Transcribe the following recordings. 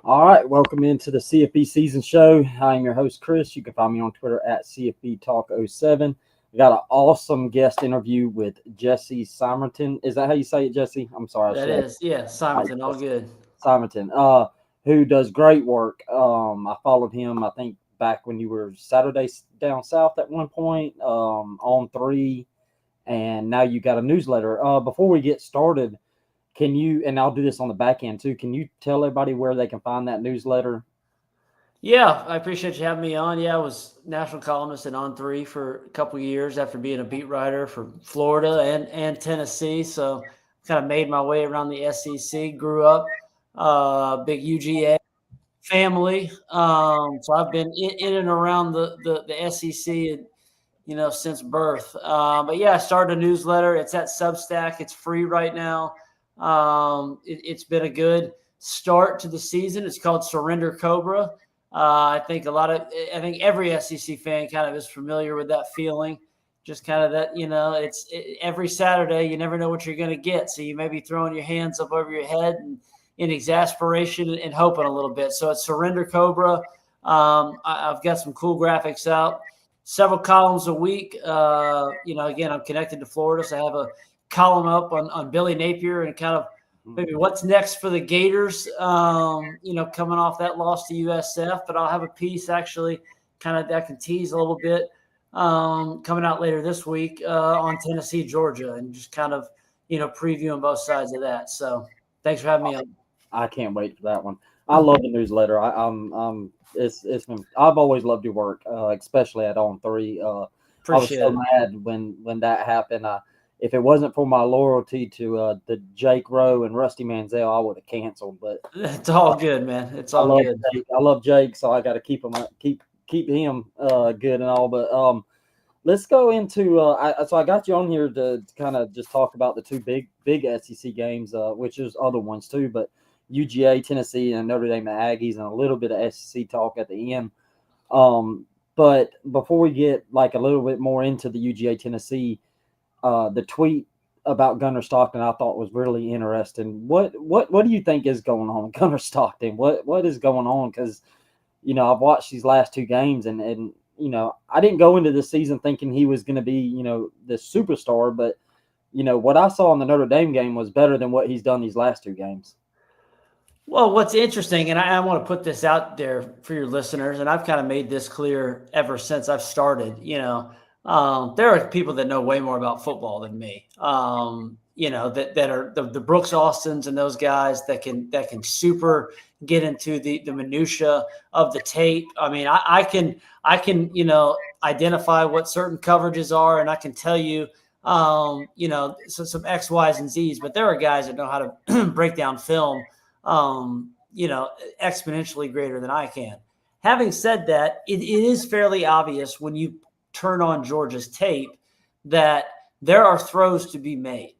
All right, welcome into the CFB season show. I am your host, Chris. You can find me on Twitter at CFB Talk 07. We got an awesome guest interview with Jesse Simonton. Is that how you say it, Jesse? I'm sorry. I That should is, yeah, have Simonton, all good. Simonton, who does great work. I followed him, I think, back when you were Saturday down south at one point on 3, and now you got a newsletter. Before we get started, can you, and I'll do this on the back end too, can you tell everybody where they can find that newsletter? Yeah, I appreciate you having me on. Yeah, I was national columnist at On Three for a couple of years after being a beat writer for Florida and Tennessee. So kind of made my way around the SEC. Grew up big UGA family. So I've been in and around the SEC, since birth. But yeah, I started a newsletter. It's at Substack. It's free right now. It's been a good start to the season. It's called Surrender Cobra. I think every SEC fan kind of is familiar with that feeling. Just kind of that, every Saturday, you never know what you're going to get. So you may be throwing your hands up over your head and in exasperation and hoping a little bit. So it's Surrender Cobra. I've got some cool graphics out, several columns a week. Again, I'm connected to Florida, so I have a column up on Billy Napier and kind of maybe what's next for the Gators, coming off that loss to USF. But I'll have a piece actually kind of that can tease a little bit coming out later this week on Tennessee, Georgia, and just kind of, previewing both sides of that. So thanks for having me on. I can't wait for that one. I love the newsletter. It's been, I've always loved your work, especially at On 3. I was so mad when that happened. If it wasn't for my loyalty to the Jake Rowe and Rusty Manziel, I would have canceled. But it's all good, man. It's all good. I love Jake, so I got to keep him good and all. But let's go into. So I got you on here to kind of just talk about the two big SEC games, which is other ones too, but UGA, Tennessee, and Notre Dame, the Aggies, and a little bit of SEC talk at the end. But before we get like a little bit more into the UGA, Tennessee. The tweet about Gunnar Stockton I thought was really interesting. What do you think is going on with Gunnar Stockton? What is going on? Because I've watched these last two games and I didn't go into the season thinking he was going to be the superstar, but what I saw in the Notre Dame game was better than what he's done these last two games. Well, what's interesting, and I want to put this out there for your listeners, and I've kind of made this clear ever since I've started. There are people that know way more about football than me. That are the Brooks Austins and those guys that can super get into the minutia of the tape. I mean, I can identify what certain coverages are, and I can tell you, some X, Y's, and Z's. But there are guys that know how to break down film, exponentially greater than I can. Having said that, it is fairly obvious when you turn on Georgia's tape that there are throws to be made.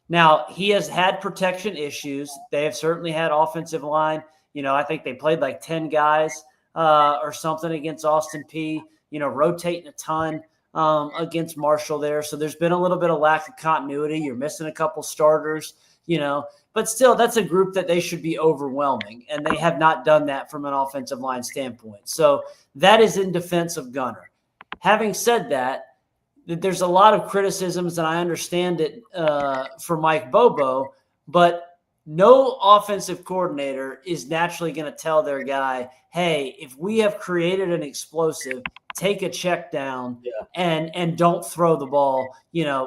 Now, he has had protection issues. They have certainly had offensive line. I think they played like 10 guys or something against Austin Peay, rotating a ton against Marshall there. So there's been a little bit of lack of continuity. You're missing a couple starters, but still that's a group that they should be overwhelming. And they have not done that from an offensive line standpoint. So that is in defense of Gunnar. Having said that, there's a lot of criticisms, and I understand it for Mike Bobo, but no offensive coordinator is naturally going to tell their guy, hey, if we have created an explosive, take a check down and don't throw the ball,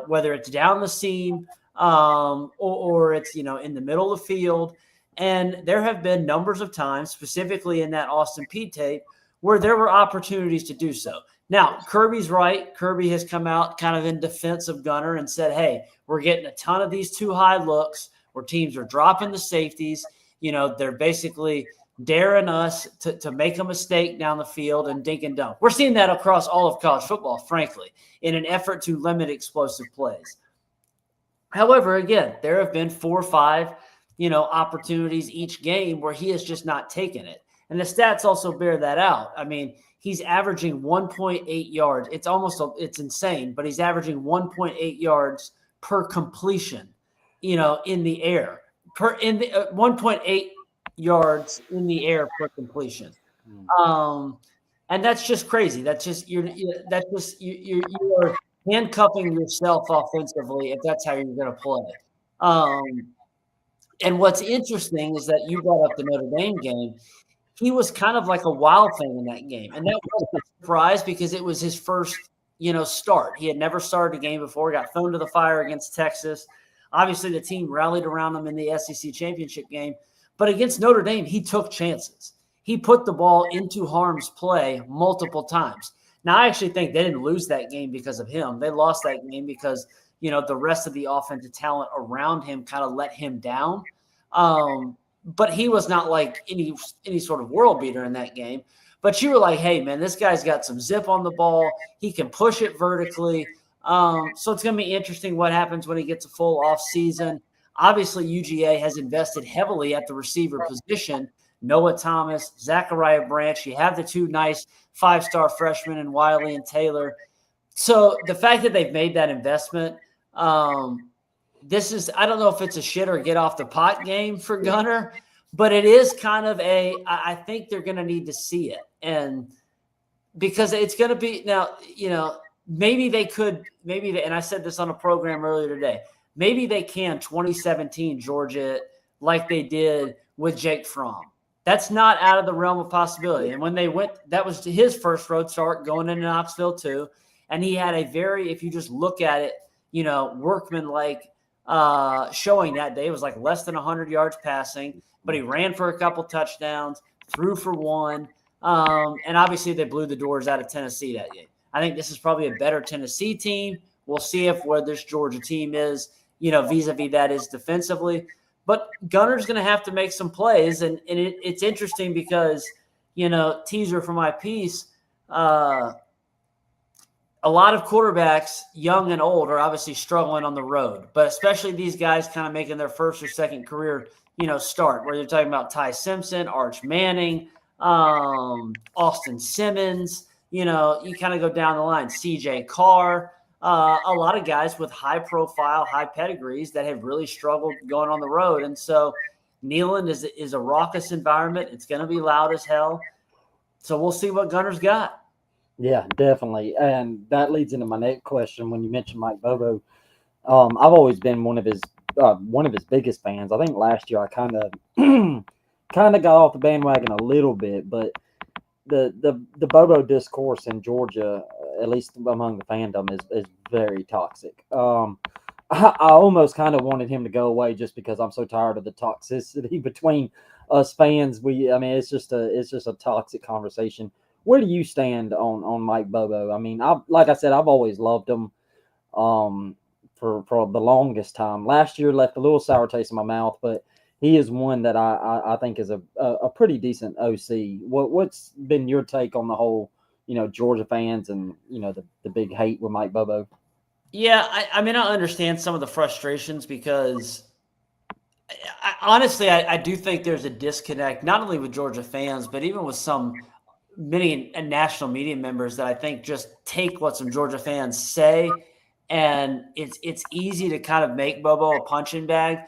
whether it's down the seam or it's, in the middle of the field. And there have been numbers of times, specifically in that Austin Peay tape, where there were opportunities to do so. Now, Kirby's right. Kirby has come out kind of in defense of Gunnar and said, hey, we're getting a ton of these too high looks where teams are dropping the safeties. They're basically daring us to make a mistake down the field and dink and dunk. We're seeing that across all of college football, frankly, in an effort to limit explosive plays. However, again, there have been 4 or 5, opportunities each game where he has just not taken it. And the stats also bear that out. I mean, he's averaging 1.8 yards. It's insane, but he's averaging 1.8 yards per completion, in the air. 1.8 yards in the air per completion. And that's just crazy. That's just you're handcuffing yourself offensively if that's how you're going to play. And what's interesting is that you brought up the Notre Dame game. He was kind of like a wild thing in that game, and that was a surprise because it was his first, start. He had never started a game before. Got thrown to the fire against Texas. Obviously, the team rallied around him in the SEC championship game, but against Notre Dame, he took chances. He put the ball into harm's play multiple times. Now, I actually think they didn't lose that game because of him. They lost that game because, the rest of the offensive talent around him kind of let him down. But he was not like any sort of world beater in that game. But you were like, hey, man, this guy's got some zip on the ball. He can push it vertically. So it's going to be interesting what happens when he gets a full off season. Obviously, UGA has invested heavily at the receiver position. Noah Thomas, Zachariah Branch. You have the two nice 5-star freshmen in Wiley and Taylor. So the fact that they've made that investment, this is, I don't know if it's a shit or get off the pot game for Gunner, but it is kind of I think they're going to need to see it. And because it's going to be now, maybe they could, and I said this on a program earlier today, maybe they can 2017 Georgia like they did with Jake Fromm. That's not out of the realm of possibility. And when they went, that was his first road start going into Knoxville too. And he had a very, if you just look at it, workman-like showing that day. It was like less than 100 yards passing, but he ran for a couple touchdowns, threw for one. And obviously they blew the doors out of Tennessee that game. I think this is probably a better Tennessee team. We'll see if where this Georgia team is, vis-a-vis that is defensively. But Gunner's going to have to make some plays. And it's interesting because, teaser for my piece, a lot of quarterbacks, young and old, are obviously struggling on the road, but especially these guys kind of making their first or second career, start, where you're talking about Ty Simpson, Arch Manning, Austin Simmons, you kind of go down the line, CJ Carr, a lot of guys with high profile, high pedigrees that have really struggled going on the road. And so Neyland is a raucous environment. It's going to be loud as hell. So we'll see what Gunner's got. Yeah, definitely. And that leads into my next question. When you mentioned Mike Bobo, I've always been one of his biggest fans. I think last year I kind of got off the bandwagon a little bit, but the Bobo discourse in Georgia, at least among the fandom, is very toxic. I almost kind of wanted him to go away just because I'm so tired of the toxicity between us fans. It's just a toxic conversation. Where do you stand on Mike Bobo? I mean, like I said, I've always loved him for the longest time. Last year left a little sour taste in my mouth, but he is one that I think is a pretty decent OC. What's been your take on the whole, Georgia fans and, the big hate with Mike Bobo? Yeah, I understand some of the frustrations because honestly, I do think there's a disconnect, not only with Georgia fans, but even with many national media members that I think just take what some Georgia fans say, and it's easy to kind of make Bobo a punching bag,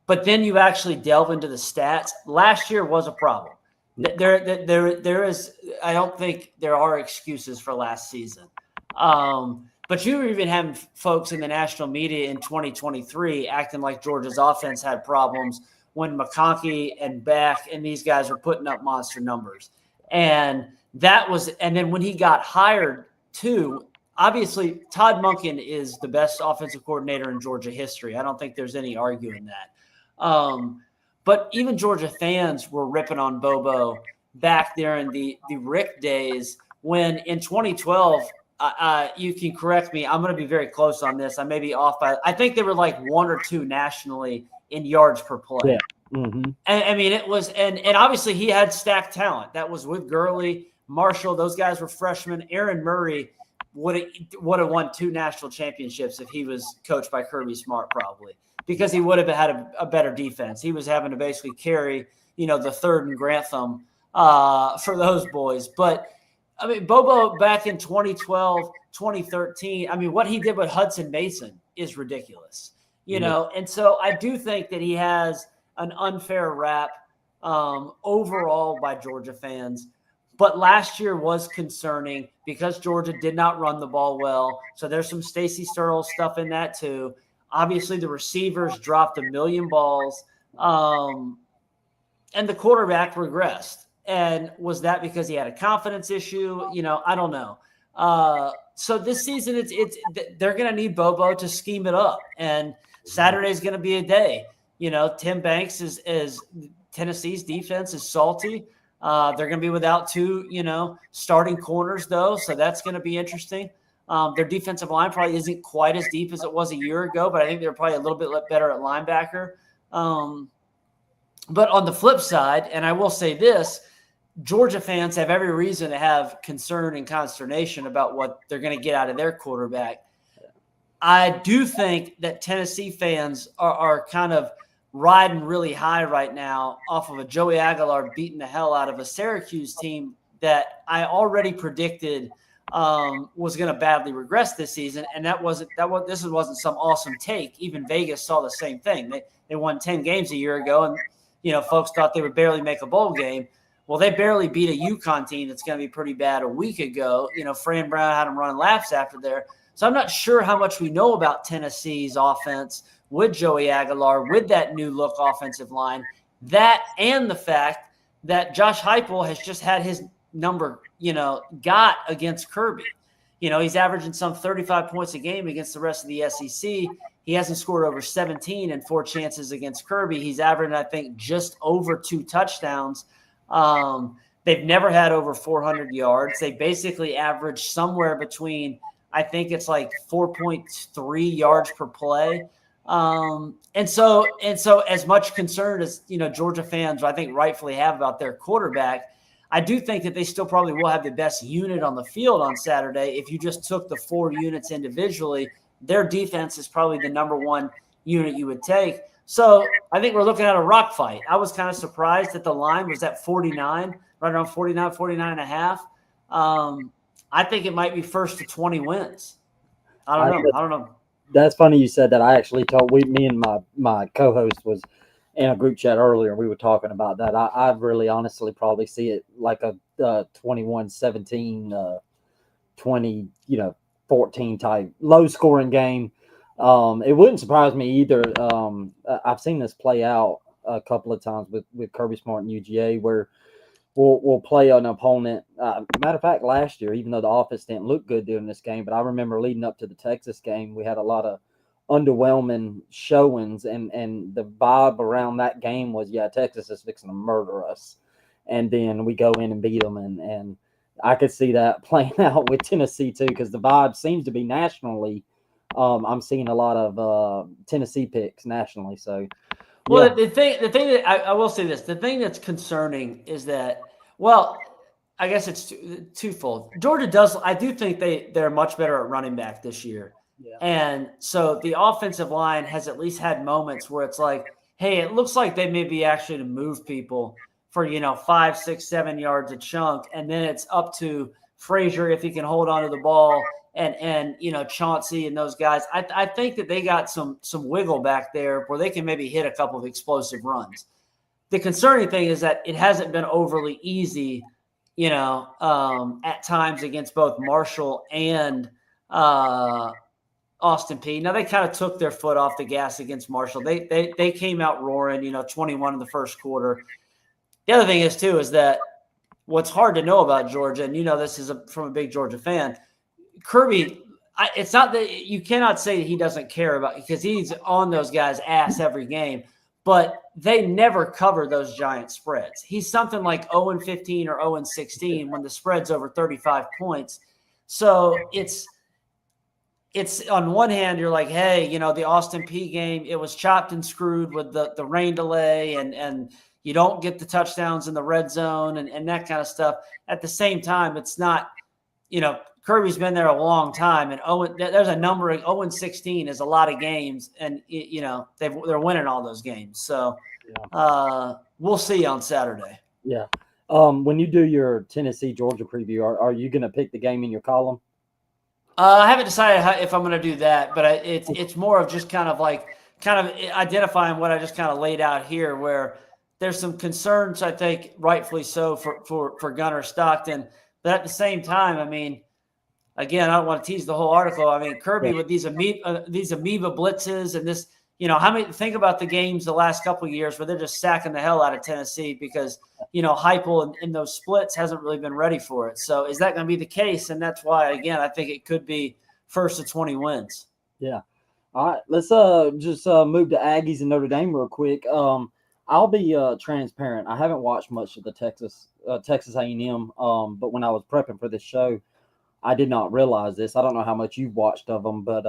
but then you actually delve into the stats. Last year was a problem. There is, I don't think there are excuses for last season. But you were even having folks in the national media in 2023 acting like Georgia's offense had problems when McConkey and Beck and these guys were putting up monster numbers. And then when he got hired too, obviously Todd Monken is the best offensive coordinator in Georgia history. I don't think there's any arguing that. But even Georgia fans were ripping on Bobo back there in the Rick days when in 2012, you can correct me, I'm going to be very close on this. I may be off by, I think they were like 1 or 2 nationally in yards per play. Yeah. Mm-hmm. And it was, and obviously he had stacked talent. That was with Gurley, Marshall. Those guys were freshmen. Aaron Murray would have won 2 national championships if he was coached by Kirby Smart, probably, because he would have had a better defense. He was having to basically carry, the 3rd and Grantham for those boys. But Bobo back in 2012, 2013, what he did with Hudson Mason is ridiculous, and so I do think that he has an unfair rap overall by Georgia fans. But last year was concerning because Georgia did not run the ball well. So there's some Stacey Sturl stuff in that too. Obviously, the receivers dropped a million balls, and the quarterback regressed. And was that because he had a confidence issue? I don't know. So this season, they're going to need Bobo to scheme it up, and Saturday's going to be a day. Tim Banks is Tennessee's defense is salty. They're going to be without two, starting corners though, so that's going to be interesting. Their defensive line probably isn't quite as deep as it was a year ago, but I think they're probably a little bit better at linebacker. But on the flip side, and I will say this, Georgia fans have every reason to have concern and consternation about what they're going to get out of their quarterback. I do think that Tennessee fans are kind of riding really high right now off of a Joey Aguilar beating the hell out of a Syracuse team that I already predicted was going to badly regress this season. And this wasn't some awesome take. Even Vegas saw the same thing. They won 10 games a year ago, and folks thought they would barely make a bowl game. Well, they barely beat a UConn team that's going to be pretty bad a week ago. Fran Brown had them running laps after there. So I'm not sure how much we know about Tennessee's offense with Joey Aguilar, with that new look offensive line. That and the fact that Josh Heupel has just had his number, got against Kirby. He's averaging some 35 points a game against the rest of the SEC. He hasn't scored over 17 in 4 chances against Kirby. He's averaging, I think, just over 2 touchdowns. They've never had over 400 yards. They basically average somewhere between, I think it's like 4.3 yards per play. And so as much concern as, Georgia fans, I think rightfully have about their quarterback, I do think that they still probably will have the best unit on the field on Saturday. If you just took the 4 units individually, their defense is probably the number 1 unit you would take. So I think we're looking at a rock fight. I was kind of surprised that the line was at 49, right around 49 and a half. I think it might be first to 20 wins. I don't know. That's funny you said that. I actually told me and my co-host was in a group chat earlier. We were talking about that. I really honestly probably see it like a 21-17, 20, 14 type low scoring game. It wouldn't surprise me either. I've seen this play out a couple of times with Kirby Smart and UGA where we'll play an opponent. Matter of fact, last year, even though the offense didn't look good during this game, but I remember leading up to the Texas game, we had a lot of underwhelming showings, and the vibe around that game was, Texas is fixing to murder us. And then we go in and beat them, and I could see that playing out with Tennessee too, because the vibe seems to be nationally. I'm seeing a lot of Tennessee picks nationally. So, well, the thing that I will say this, the thing that's concerning is that, well, I guess it's twofold. Georgia I do think they're much better at running back this year. Yeah. And so the offensive line has at least had moments where it's like, hey, it looks like they may be actually to move people for, 5, 6, 7 yards a chunk. And then it's up to Frazier if he can hold on to the ball. And Chauncey and those guys, I think that they got some wiggle back there where they can maybe hit a couple of explosive runs. The concerning thing is that it hasn't been overly easy, at times against both Marshall and Austin Peay. Now they kind of took their foot off the gas against Marshall. They came out roaring, 21 in the first quarter. The other thing is too is that what's hard to know about Georgia, and this is from a big Georgia fan. Kirby, it's not that you cannot say that he doesn't care about, because he's on those guys' ass every game, but they never cover those giant spreads. He's something like 0-15 or 0-16 when the spread's over 35 points. So it's on one hand, you're like, hey, the Austin Peay game, it was chopped and screwed with the rain delay and you don't get the touchdowns in the red zone and that kind of stuff. At the same time, it's not, Kirby's been there a long time, and there's a number of 0-16 is a lot of games, and they're winning all those games. So we'll see on Saturday. Yeah. When you do your Tennessee Georgia preview, are you going to pick the game in your column? I haven't decided if I'm going to do that, but it's more of just kind of identifying what I just kind of laid out here, where there's some concerns, I think, rightfully so for Gunnar Stockton. But at the same time, I mean, again, I don't want to tease the whole article. I mean, Kirby with these amoeba blitzes and this, think about the games the last couple of years where they're just sacking the hell out of Tennessee because, Heupel in those splits hasn't really been ready for it. So is that going to be the case? And that's why, again, I think it could be first to 20 wins. Yeah. All right. Let's just move to Aggies and Notre Dame real quick. I'll be transparent. I haven't watched much of the Texas A&M, but when I was prepping for this show, I did not realize this. I don't know how much you've watched of them, but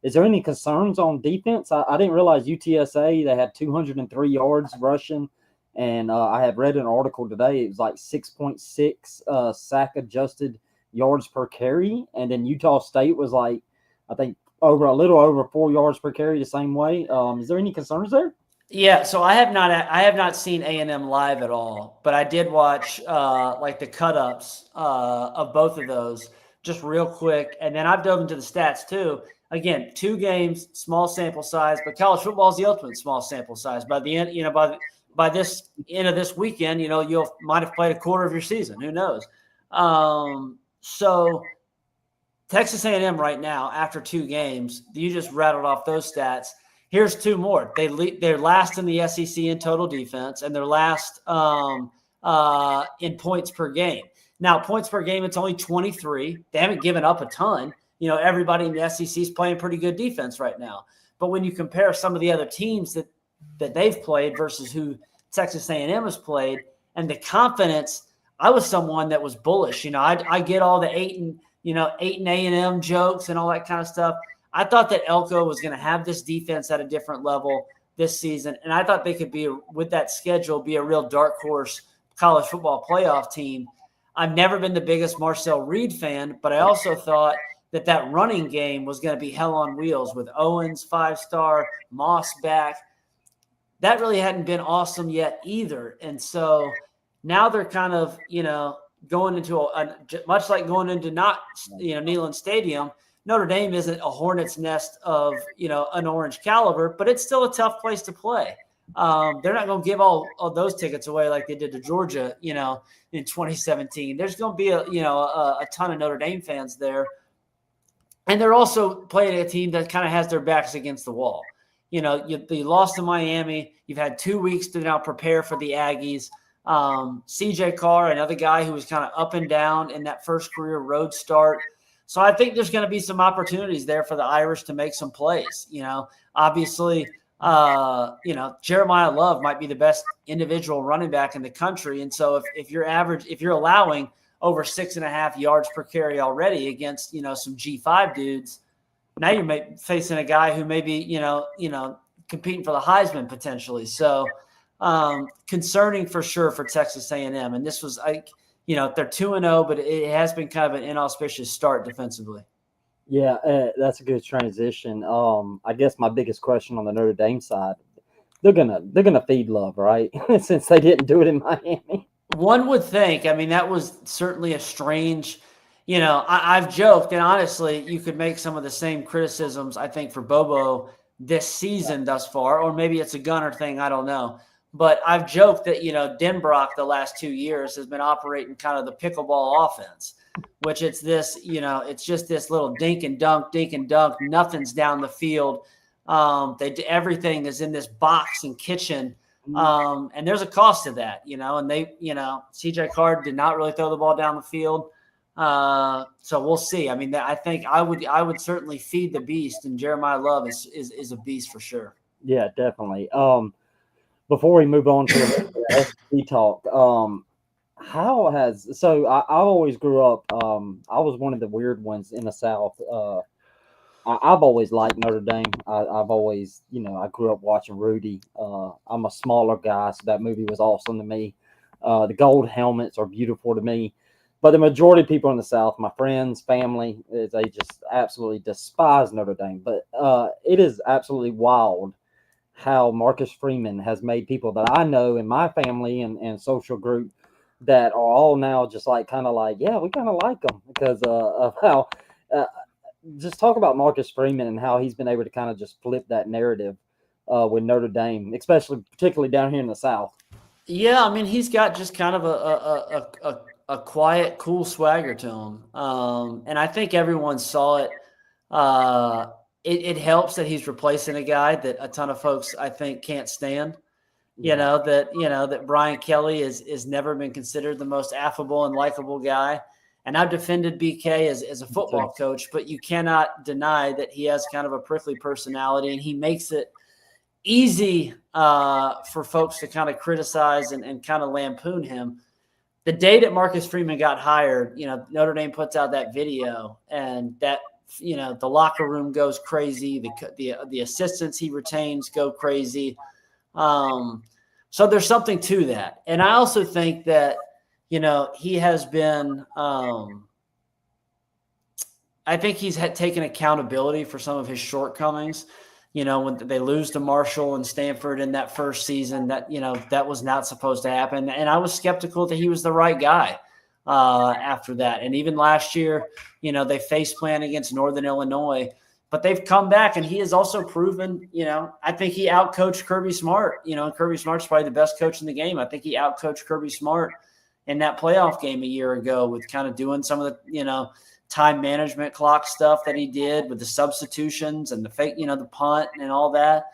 is there any concerns on defense? I didn't realize UTSA, they had 203 yards rushing, and I had read an article today. It was like 6.6 sack adjusted yards per carry, and then Utah State was like, I think, a little over 4 yards per carry the same way. Is there any concerns there? Yeah, so I have not seen A&M live at all, but I did watch like the cut-ups of both of those just real quick, and then I've dove into the stats too. Again, 2 games, small sample size, but college football is the ultimate small sample size. By the end, by this end of this weekend, you might have played a quarter of your season. Who knows? So Texas A&M right now, after 2 games, you just rattled off those stats. Here's 2 more. They're last in the SEC in total defense, and they're last in points per game. Now, points per game, it's only 23. They haven't given up a ton. Everybody in the SEC is playing pretty good defense right now. But when you compare some of the other teams that they've played versus who Texas A&M has played, and the confidence, I was someone that was bullish. I get all the 8 and A&M jokes and all that kind of stuff. I thought that Elko was going to have this defense at a different level this season, and I thought they could be, with that schedule, be a real dark horse college football playoff team. I've never been the biggest Marcel Reid fan, but I also thought that running game was going to be hell on wheels with Owens, 5-star, Moss back. That really hadn't been awesome yet either. And so now they're kind of, going into much like going into Neyland Stadium. Notre Dame isn't a hornet's nest of, an orange caliber, but it's still a tough place to play. They're not going to give all those tickets away like they did to Georgia, in 2017. There's going to be a ton of Notre Dame fans there. And they're also playing a team that kind of has their backs against the wall. You lost to Miami. You've had 2 weeks to now prepare for the Aggies. CJ Carr, another guy who was kind of up and down in that first career road start. So I think there's going to be some opportunities there for the Irish to make some plays. Obviously, Jeremiah Love might be the best individual running back in the country. And so if you're allowing over 6.5 yards per carry already against, some G5 dudes, now you're facing a guy who may be, competing for the Heisman potentially. So concerning for sure for Texas A&M. And this was they're 2-0, but it has been kind of an inauspicious start defensively. Yeah, that's a good transition. I guess my biggest question on the Notre Dame side, they're gonna feed Love, right? Since they didn't do it in Miami. One would think. I mean, that was certainly a strange. I've joked, and honestly, you could make some of the same criticisms, I think, for Bobo this season thus far, or maybe it's a Gunner thing. I don't know. But I've joked that, Denbrock the last 2 years has been operating kind of the pickleball offense, which it's this, it's just this little dink and dunk. Nothing's down the field. Everything is in this box and kitchen. And there's a cost to that, and they, CJ Carr did not really throw the ball down the field. So we'll see. I mean, I think I would certainly feed the beast, and Jeremiah Love is a beast for sure. Yeah, definitely. Before we move on to the SEC talk, I always grew up, I was one of the weird ones in the South. I've always liked Notre Dame. I've always, I grew up watching Rudy. I'm a smaller guy, so that movie was awesome to me. The gold helmets are beautiful to me. But the majority of people in the South, my friends, family, they just absolutely despise Notre Dame. But it is absolutely wild how Marcus Freeman has made people that I know in my family and social group that are all now just yeah, we kind of like them because of how just talk about Marcus Freeman and how he's been able to kind of just flip that narrative with Notre Dame, particularly down here in the South. Yeah, I mean, he's got just kind of a quiet, cool swagger to him, and I think everyone saw it. It helps that he's replacing a guy that a ton of folks I think can't stand. That Brian Kelly is never been considered the most affable and likable guy. And I've defended BK as a football coach, but you cannot deny that he has kind of a prickly personality, and he makes it easy for folks to kind of criticize and kind of lampoon him. The day that Marcus Freeman got hired, Notre Dame puts out that video, and that the locker room goes crazy. The assistants he retains go crazy. So there's something to that. And I also think that, he has been, I think he's taken accountability for some of his shortcomings. When they lose to Marshall and Stanford in that first season, that was not supposed to happen. And I was skeptical that he was the right guy after that. And even last year, they face plan against Northern Illinois, but they've come back, and he has also proven, I think he outcoached Kirby Smart, and Kirby Smart's probably the best coach in the game. I think he outcoached Kirby Smart in that playoff game a year ago with kind of doing some of the, time management clock stuff that he did with the substitutions and the fake, the punt and all that.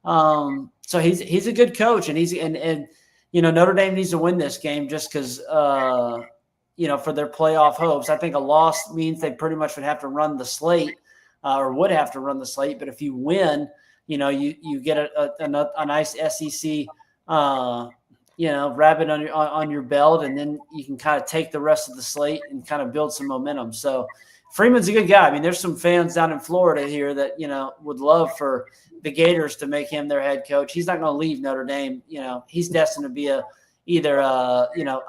So he's a good coach, and Notre Dame needs to win this game just because, for their playoff hopes. I think a loss means they pretty much would have to run the slate or would have to run the slate. But if you win, you get a nice SEC, rabbit on your belt, and then you can kind of take the rest of the slate and kind of build some momentum. So Freeman's a good guy. I mean, there's some fans down in Florida here that, would love for the Gators to make him their head coach. He's not going to leave Notre Dame. He's destined to be I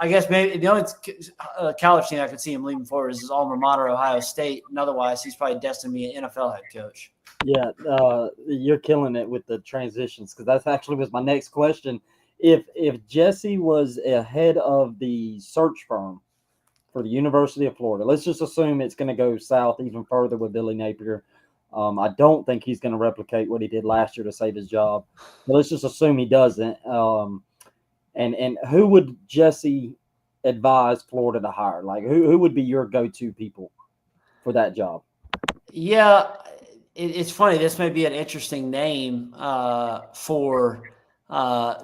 guess maybe the only college team I could see him leaving for is his alma mater, Ohio State. And otherwise, he's probably destined to be an NFL head coach. Yeah, you're killing it with the transitions, because that's actually was my next question. If Jesse was ahead of the search firm for the University of Florida, let's just assume it's going to go south even further with Billy Napier. I don't think he's going to replicate what he did last year to save his job, but let's just assume he doesn't. And who would Jesse advise Florida to hire? Like, who would be your go-to people for that job? Yeah, it's funny. This may be an interesting name for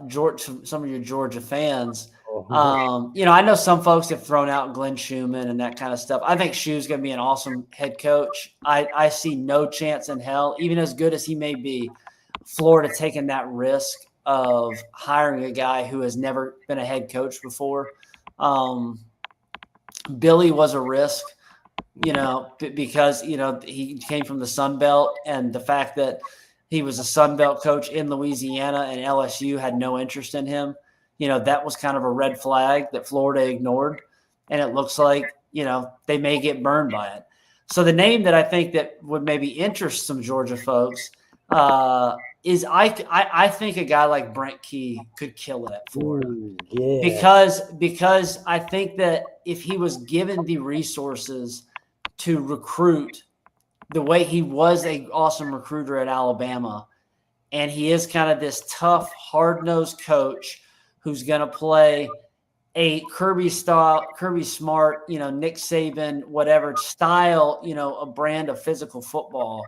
George, some of your Georgia fans. I know some folks have thrown out Glenn Schumann and that kind of stuff. I think Schu's going to be an awesome head coach. I see no chance in hell, even as good as he may be, Florida taking that risk of hiring a guy who has never been a head coach before. Billy was a risk, because, he came from the Sun Belt, and the fact that he was a Sun Belt coach in Louisiana and LSU had no interest in him. That was kind of a red flag that Florida ignored. And it looks like, they may get burned by it. So the name that I think that would maybe interest some Georgia folks is I think a guy like Brent Key could kill it at Florida. Ooh, yeah. Because I think that if he was given the resources to recruit the way he was an awesome recruiter at Alabama, and he is kind of this tough, hard-nosed coach who's going to play a Kirby Smart, Nick Saban, whatever style, a brand of physical football.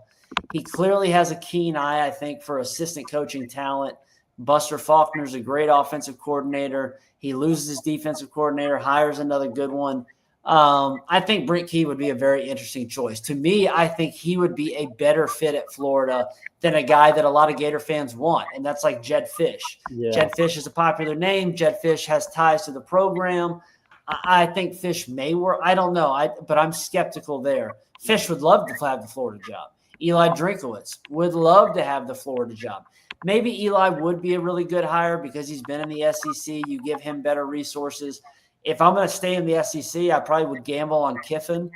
He clearly has a keen eye, I think, for assistant coaching talent. Buster Faulkner's a great offensive coordinator. He loses his defensive coordinator, hires another good one. I think Brent Key would be a very interesting choice. To me, I think he would be a better fit at Florida than a guy that a lot of Gator fans want, and that's like Jedd Fisch. Yeah. Jedd Fisch is a popular name. Jedd Fisch has ties to the program. I think Fisch may work. I don't know, but I'm skeptical there. Fisch would love to have the Florida job. Eli Drinkowitz would love to have the Florida job. Maybe Eli would be a really good hire because he's been in the SEC. You give him better resources. If I'm going to stay in the SEC, I probably would gamble on Kiffin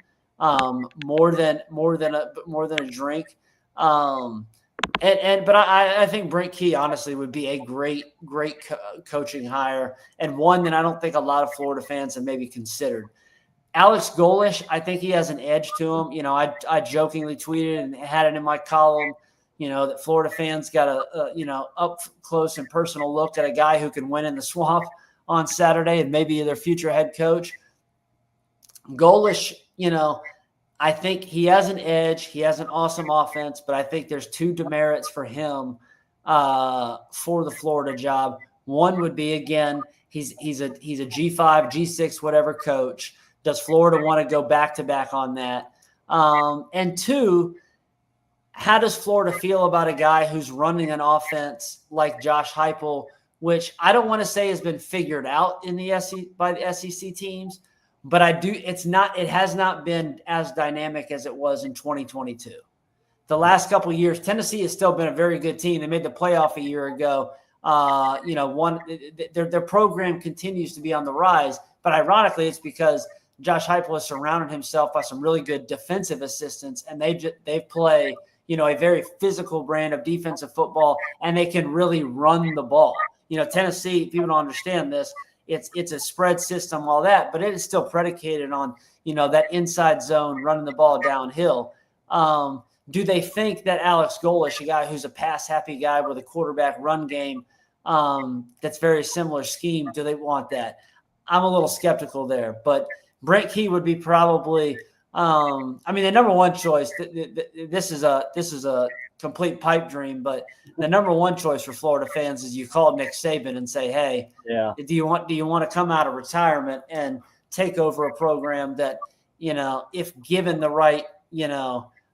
more than a drink. But I think Brent Key honestly would be a great coaching hire, and one that I don't think a lot of Florida fans have maybe considered. Alex Golesh, I think he has an edge to him. I jokingly tweeted and had it in my column, that Florida fans got a up close and personal look at a guy who can win in the swamp. on Saturday and maybe their future head coach. Golesh, I think he has an edge. He has an awesome offense, but I think there's two demerits for him for the Florida job. One would be, again, he's a G5, G6, whatever coach. Does Florida want to go back-to-back on that? And two, how does Florida feel about a guy who's running an offense like Josh Heupel, which I don't want to say has been figured out in the by the SEC teams, but it has not been as dynamic as it was in 2022. The last couple of years, Tennessee has still been a very good team. They made the playoff a year ago. Their program continues to be on the rise, but ironically, it's because Josh Heupel has surrounded himself by some really good defensive assistants, and they play a very physical brand of defensive football, and they can really run the ball. Tennessee, people don't understand this. It's a spread system, all that, but it is still predicated on, that inside zone, running the ball downhill. Do they think that Alex Golesh, a guy who's a pass-happy guy with a quarterback run game that's very similar scheme, do they want that? I'm a little skeptical there, but Brent Key would be probably the number one choice. This is a complete pipe dream, but the number one choice for Florida fans is you call Nick Saban and say, "Hey, do you want to come out of retirement and take over a program that, if given the right,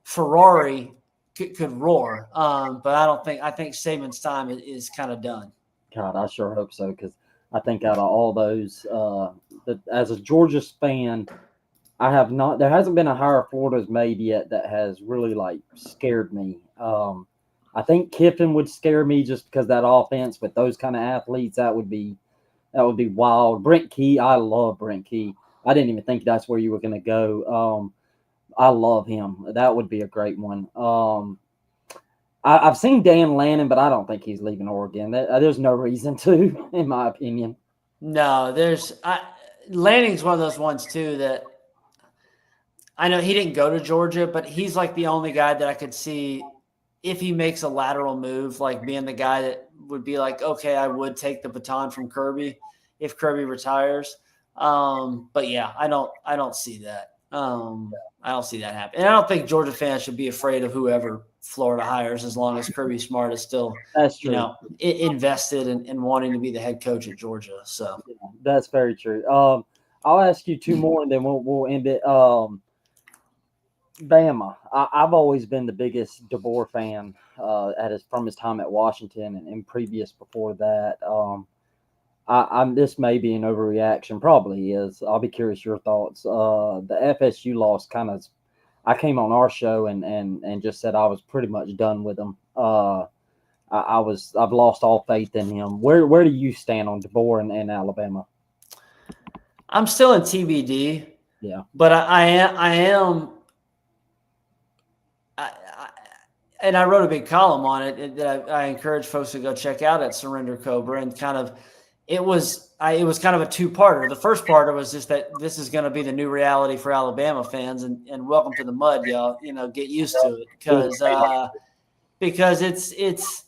Ferrari could roar?" But I think Saban's time is kind of done. God, I sure hope so, because I think out of all those, as a Georgia fan, there hasn't been a hire Florida's made yet that has really scared me. I think Kiffin would scare me just because that offense with those kind of athletes, that would be wild. Brent Key, I love Brent Key. I didn't even think that's where you were going to go. I love him. That would be a great one. I've seen Dan Lannon, but I don't think he's leaving Oregon. There's no reason to, in my opinion. No, Lanning's one of those ones too that I know he didn't go to Georgia, but he's like the only guy that I could see if he makes a lateral move, like being the guy that would be like, okay, I would take the baton from Kirby if Kirby retires. But yeah, I don't see that. I don't see that happening. And I don't think Georgia fans should be afraid of whoever Florida hires as long as Kirby Smart is still, that's true. Invested in wanting to be the head coach at Georgia. So that's very true. I'll ask you two more and then we'll end it. Bama. I've always been the biggest DeBoer fan from his time at Washington and previous before that. This may be an overreaction, probably is. I'll be curious your thoughts. The FSU loss I came on our show and just said I was pretty much done with him. I've lost all faith in him. Where do you stand on DeBoer and Alabama? I'm still in TBD. Yeah, but I am. And I wrote a big column on it that I encourage folks to go check out at Surrender Cobra, and it was kind of a two-parter. The first part was just that this is going to be the new reality for Alabama fans, and welcome to the mud, y'all. Get used to it because it's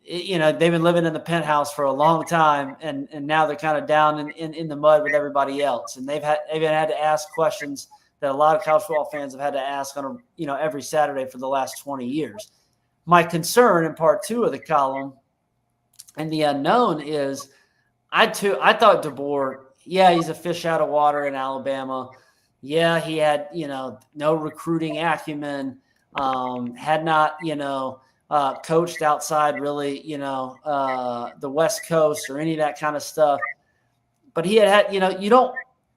they've been living in the penthouse for a long time, and now they're kind of down in the mud with everybody else, and they've had to ask questions that a lot of college football fans have had to ask on every Saturday for the last 20 years. My concern in part two of the column and the unknown is I thought DeBoer, he's a fish out of water in Alabama. Yeah, he had, no recruiting acumen, had not, coached outside really, the West Coast or any of that kind of stuff. But he had,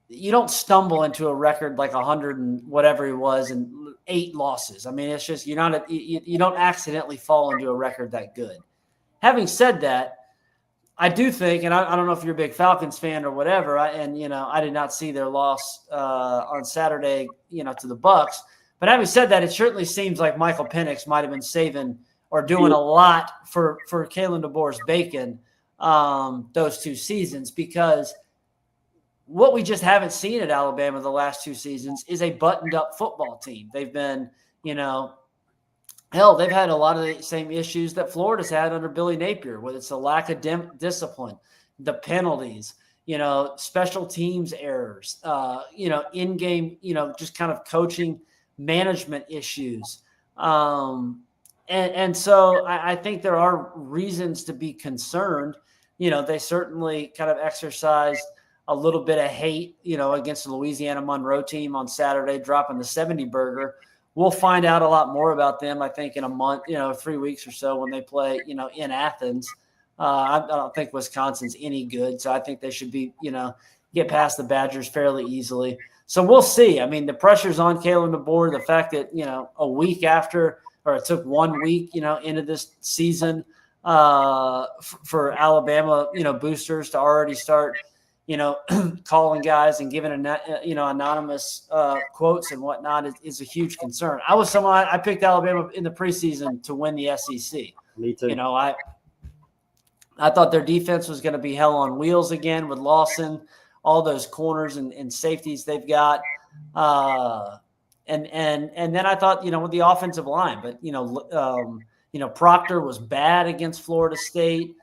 you don't stumble into a record like 100 and whatever he was and 8 losses. I mean, it's just you don't accidentally fall into a record that good. Having said that, I do think, and I don't know if you're a big Falcons fan or whatever, I did not see their loss on Saturday, to the Bucs. But having said that, it certainly seems like Michael Penix might have been saving or doing a lot for Kalen DeBoer's bacon those 2 seasons, because what we just haven't seen at Alabama the last 2 seasons is a buttoned-up football team. They've been, they've had a lot of the same issues that Florida's had under Billy Napier, whether it's the lack of discipline, the penalties, special teams errors, in-game, just kind of coaching management issues. And so I think there are reasons to be concerned. They certainly kind of exercised a little bit of hate, against the Louisiana Monroe team on Saturday, dropping the 70 burger. We'll find out a lot more about them, I think, in a month, 3 weeks or so when they play, in Athens. I don't think Wisconsin's any good, so I think they should be, get past the Badgers fairly easily. So we'll see. I mean, the pressure's on Kalen DeBoer. The fact that, a week after, or it took 1 week, into this season for Alabama, boosters to already start, calling guys and giving, anonymous quotes and whatnot is a huge concern. I picked Alabama in the preseason to win the SEC. Me too. I thought their defense was going to be hell on wheels again with Lawson, all those corners and safeties they've got. And then I thought, with the offensive line, but, Proctor was bad against Florida State.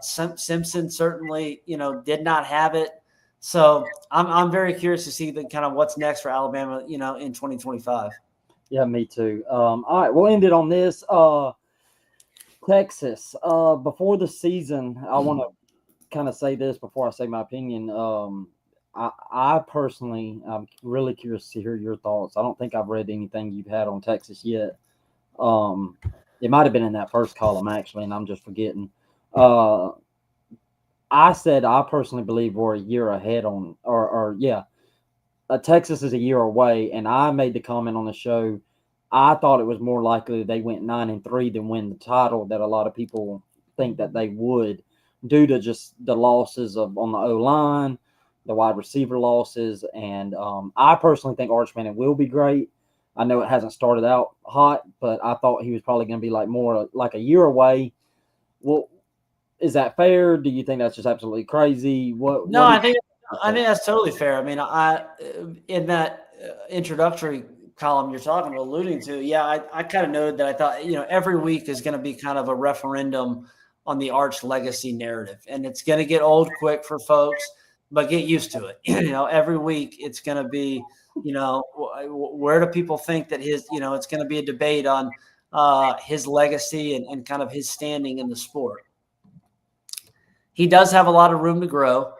Simpson certainly, did not have it. So I'm very curious to see the kind of what's next for Alabama, in 2025. Yeah, me too. All right, we'll end it on this. Texas, before the season, I want to kind of say this before I say my opinion. I personally, I'm really curious to hear your thoughts. I don't think I've read anything you've had on Texas yet. It might have been in that first column, actually, and I'm just forgetting. I said I personally believe we're a year ahead Texas is a year away, and I made the comment on the show. I thought it was more likely they went 9-3 than win the title that a lot of people think that they would, due to just the losses on the O-line, the wide receiver losses, and I personally think Arch Manning will be great. I know it hasn't started out hot, but I thought he was probably going to be more like a year away. Well, is that fair? Do you think that's just absolutely crazy? I think that's totally fair. I mean, in that introductory column you're alluding to, I kind of noted that I thought, every week is going to be kind of a referendum on the Arch legacy narrative, and it's going to get old quick for folks, but get used to it. Every week it's going to be, where do people think that his, it's going to be a debate on his legacy and kind of his standing in the sport. He does have a lot of room to grow.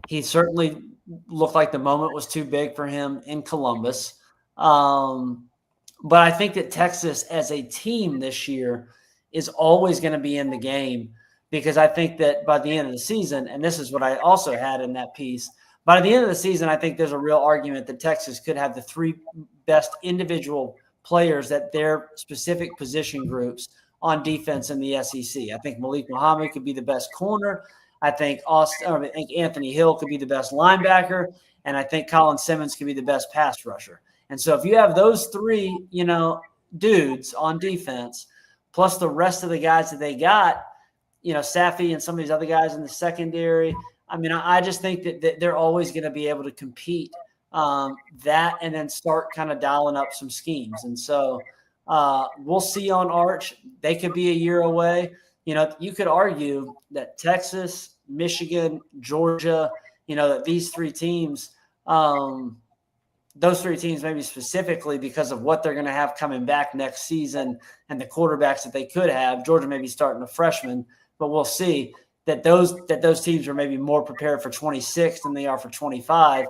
He certainly looked like the moment was too big for him in Columbus. But I think that Texas as a team this year is always going to be in the game, because I think that by the end of the season, and this is what I also had in that piece, by the end of the season, I think there's a real argument that Texas could have the 3 best individual players at their specific position groups on defense in the SEC. I think Malik Muhammad could be the best corner. I think Anthony Hill could be the best linebacker, and I think Colin Simmons could be the best pass rusher. And so if you have those 3, dudes on defense, plus the rest of the guys that they got, Safi and some of these other guys in the secondary, I mean, I just think that they're always going to be able to compete that and then start kind of dialing up some schemes. And so we'll see on Arch. They could be a year away. You could argue that Texas, Michigan, Georgia, that these 3 teams, those 3 teams maybe specifically because of what they're going to have coming back next season and the quarterbacks that they could have. Georgia may be starting a freshman, but we'll see that those teams are maybe more prepared for 26 than they are for 25.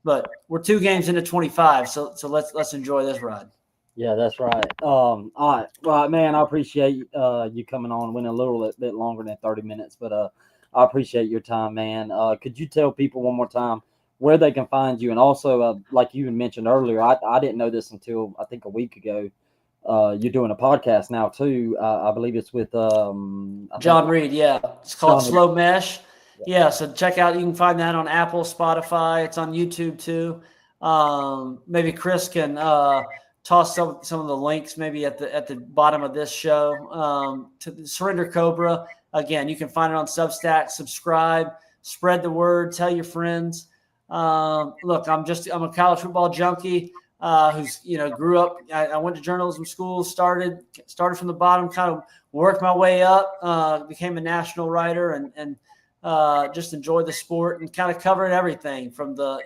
But we're 2 games into 25, so let's enjoy this ride. Yeah, that's right. All right. Well, man, I appreciate you coming on. Went a little bit longer than 30 minutes, but I appreciate your time, man. Could you tell people one more time where they can find you? And also, like you mentioned earlier, I didn't know this until I think a week ago. You're doing a podcast now too. I believe it's with John Reid. Yeah, it's called Slow Mesh. Yeah, so check out. You can find that on Apple, Spotify. It's on YouTube too. Maybe Chris can toss some of the links maybe at the bottom of this show to the Surrender Cobra. Again, you can find it on Substack. Subscribe, spread the word, tell your friends. Look, I'm a college football junkie who's grew up. I went to journalism school, started from the bottom, kind of worked my way up, became a national writer, and just enjoy the sport and kind of covering everything from the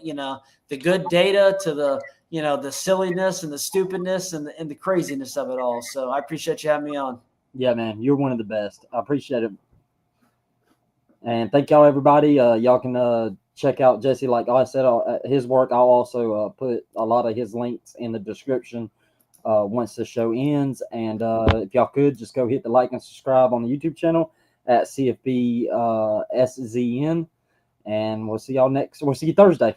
good data to the silliness and the stupidness and the craziness of it all. So I appreciate you having me on. Yeah, man, you're one of the best. I appreciate it. And thank y'all, everybody. Y'all can check out Jesse. Like I said, his work. I'll also put a lot of his links in the description once the show ends. And if y'all could, just go hit the like and subscribe on the YouTube channel at CFB SZN. And we'll see y'all We'll see you Thursday.